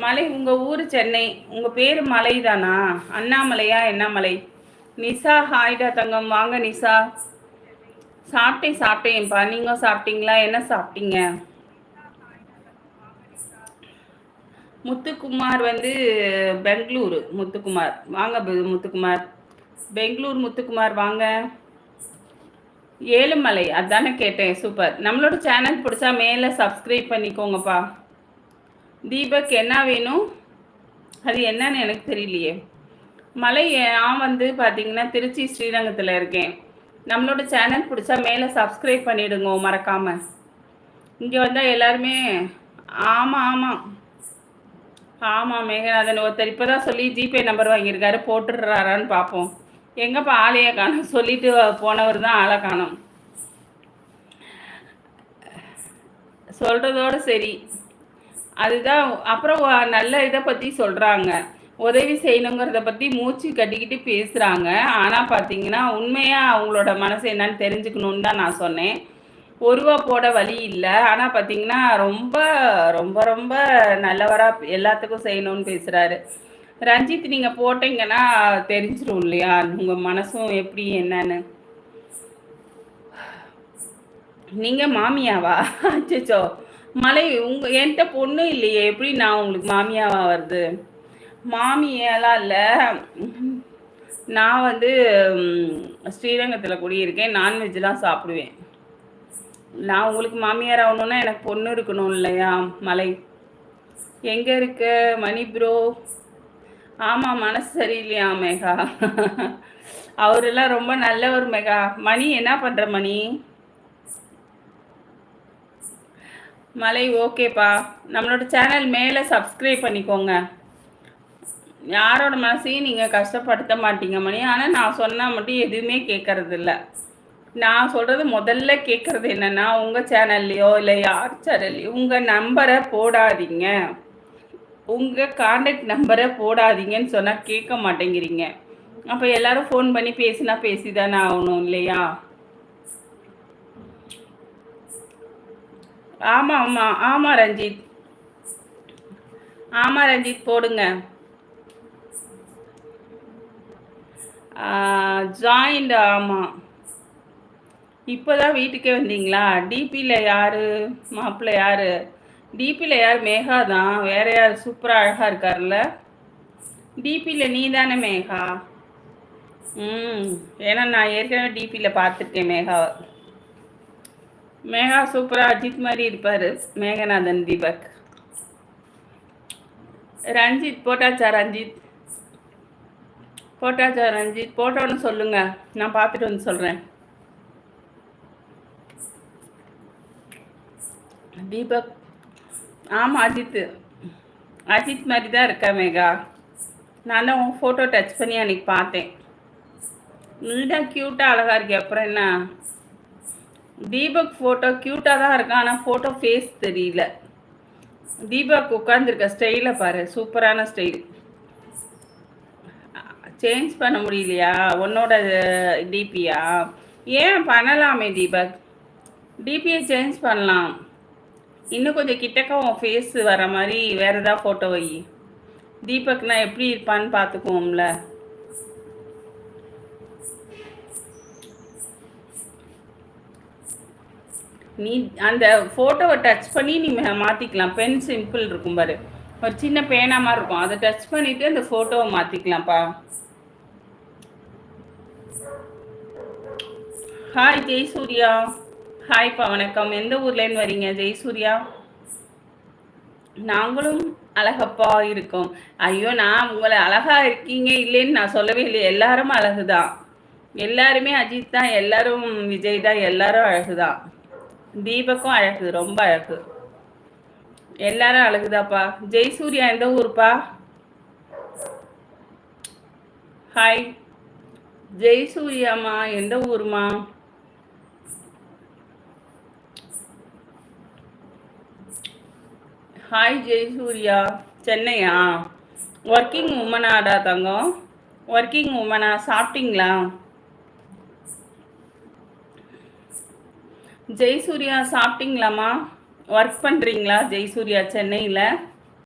மலை உங்கள் ஊர் சென்னை. உங்கள் பேர் மலை தானா? அண்ணாமலையா என்ன மலை? நிஷா ஹாய்டா தங்கம், வாங்க நிஷா. சாப்பிட்டேன்ப்பா. நீங்கள் சாப்பிட்டீங்களா? என்ன சாப்பிட்டீங்க? முத்துக்குமார் வந்து பெங்களூரு. முத்துக்குமார் வாங்க. முத்துக்குமார் பெங்களூர். முத்துக்குமார் வாங்க. ஏழுமலை அதானே கேட்டேன். சூப்பர். நம்மளோட சேனல் பிடிச்சா மேலே சப்ஸ்கிரைப் பண்ணிக்கோங்கப்பா. தீபக் என்ன வேணும்? அது என்னன்னு எனக்கு தெரியலையே. மலை நான் வந்து பார்த்தீங்கன்னா திருச்சி ஸ்ரீரங்கத்தில் இருக்கேன். நம்மளோட சேனல் பிடிச்சா மேலே சப்ஸ்கிரைப் பண்ணிவிடுங்க மறக்காமல். இங்கே வந்தால் எல்லாருமே ஆமாம் ஆமாம் ஆமாம் மேகநாதன் ஒருத்தர் இப்போ தான் சொல்லி ஜிபே நம்பர் வாங்கியிருக்காரு, போட்டுடுறாரான்னு பார்ப்போம். எங்கேப்பா ஆளையே காணும், சொல்லிட்டு போனவர் தான் ஆளை காணும். சொல்கிறதோடு சரி. அதுதான். அப்புறம் நல்ல இதை பற்றி சொல்கிறாங்க, உதவி செய்யணுங்கிறத பற்றி மூச்சு கட்டிக்கிட்டு பேசுகிறாங்க. ஆனால் பார்த்தீங்கன்னா உண்மையாக அவங்களோட மனசு என்னன்னு தெரிஞ்சுக்கணுன்னு தான் நான் சொன்னேன். ஒரு ரூபா போட வழி இல்லை. ஆனால் பார்த்தீங்கன்னா ரொம்ப ரொம்ப ரொம்ப நல்லவராக எல்லாத்துக்கும் செய்யணும்னு பேசுகிறாரு. ரஞ்சித் நீங்கள் போட்டீங்கன்னா தெரிஞ்சிடும் இல்லையா உங்கள் மனசும் எப்படி என்னன்னு. நீங்கள் மாமியாவா? அச்சோ மலை, என்கிட்ட பொண்ணு இல்லையே, எப்படி நான் உங்களுக்கு மாமியாவா வருது? மாமியெல்லாம் இல்லை. நான் வந்து ஸ்ரீரங்கத்தில் குடியிருக்கேன். நான்வெஜ்லாம் சாப்பிடுவேன். நான் உங்களுக்கு மாமியார் ஆகணுன்னா எனக்கு பொண்ணு இருக்கணும் இல்லையா மலை? எங்கே இருக்க மணி ப்ரோ? ஆமாம், மனசு சரியில்லையா மேகா? அவரெல்லாம் ரொம்ப நல்லவர் மேகா. மணி என்ன பண்ணுற மணி? மலை ஓகேப்பா. நம்மளோட சேனல் மேலே சப்ஸ்கிரைப் பண்ணிக்கோங்க. யாரோட மனசையும் நீங்கள் கஷ்டப்படுத்த மாட்டீங்க மணி. ஆனால் நான் சொன்னால் மட்டும் எதுவுமே கேட்கறதில்ல. நான் சொல்கிறது முதல்ல கேட்குறது என்னென்னா, உங்கள் சேனல்லையோ இல்லை யார் சேனல்லையோ உங்கள் நம்பரை போடாதீங்க, உங்கள் கான்டாக்ட் நம்பரை போடாதீங்கன்னு சொன்னால் கேட்க மாட்டேங்கிறீங்க. அப்போ எல்லோரும் ஃபோன் பண்ணி பேசினா பேசி தானே ஆகணும் இல்லையா? ஆமாம் ஆமாம் ஆமாம் ரஞ்சித். ஆமாம் ரஞ்சித் போடுங்க. ஜாயிண்ட். ஆமாம், இப்போ தான் வீட்டுக்கே வந்தீங்களா? டிபியில் யார் மாப்பிள்ளை? யார் டிபியில்? யார்? மேகா தான். வேறு யார் சூப்பராக அழகாக இருக்கார்ல டிபியில்? நீ தானே மேகா? ஏன்னா நான் ஏற்கனவே டிபியில் பார்த்துருக்கேன் மேகாவை. மேகா சூப்பராக அஜித் மாதிரி இருப்பார். மேகநாதன் தீபக். ரஞ்சித் போட்டாச்சா? ரஞ்சித் போட்டாச்சா? ரஞ்சித் போட்டோன்னு சொல்லுங்கள், நான் பார்த்துட்டு வந்து சொல்கிறேன். தீபக் ஆமாம் அஜித். அஜித் மாதிரி தான் இருக்கா மேகா. நான் தான் உன் ஃபோட்டோ டச் பண்ணி அன்றைக்கி பார்த்தேன். நீ தான் க்யூட்டாக அழகாக இருக்கே. அப்புறம் என்ன? தீபக் ஃபோட்டோ க்யூட்டாக தான் இருக்கான், ஆனால் ஃபோட்டோ ஃபேஸ் தெரியல. தீபக் உட்காந்துருக்க ஸ்டைலை பாரு, சூப்பரான ஸ்டைல். சேஞ்ச் பண்ண முடியலையா உன்னோட டிபியா? ஏன் பண்ணலாமே தீபக், டிபியை சேஞ்ச் பண்ணலாம். இன்னும் கொஞ்சம் கிட்டக்க உன் ஃபேஸ் வர மாதிரி வேறு ஏதாவது ஃபோட்டோ வை. தீபக்னா எப்படி இருப்பான்னு பார்த்துக்குவோம்ல. நீ அந்த ஃபோட்டோவை டச் பண்ணி நீ மாற்றிக்கலாம். பென் சிம்பிள் இருக்கும் பாரு, ஒரு சின்ன பேனா மாதிரி இருக்கும், அதை டச் பண்ணிவிட்டு அந்த ஃபோட்டோவை மாற்றிக்கலாம்ப்பா. ஹாய் ஜெய்சூர்யா. ஹாய்ப்பா, வணக்கம். எந்த ஊர்லேருந்து வரீங்க ஜெய்சூர்யா? நாங்களும் அழகப்பா இருக்கோம். ஐயோ, நான் உங்களை அழகா இருக்கீங்க இல்லைன்னு நான் சொல்லவே இல்லை. எல்லாரும் அழகு தான், எல்லாருமே அஜித் தான், எல்லாரும் விஜய் தான், எல்லாரும் அழகு தான். தீபக்கும் அழகு, ரொம்ப அழகு. எல்லாரும் அழகுதாப்பா. ஜெய்சூர்யா எந்த ஊருப்பா? ஹாய் ஜெய்சூர்யாம்மா, எந்த ஊருமா? ஹாய் ஜெய்சூர்யா. சென்னையா? ஒர்க்கிங் உமனாடா தங்கம்? ஒர்க்கிங் உமனா? சாப்பிட்டீங்களா ஜெய்சூர்யா? சாப்பிட்டீங்களாம்மா? ஒர்க் பண்ணுறீங்களா ஜெய்சூர்யா சென்னையில்?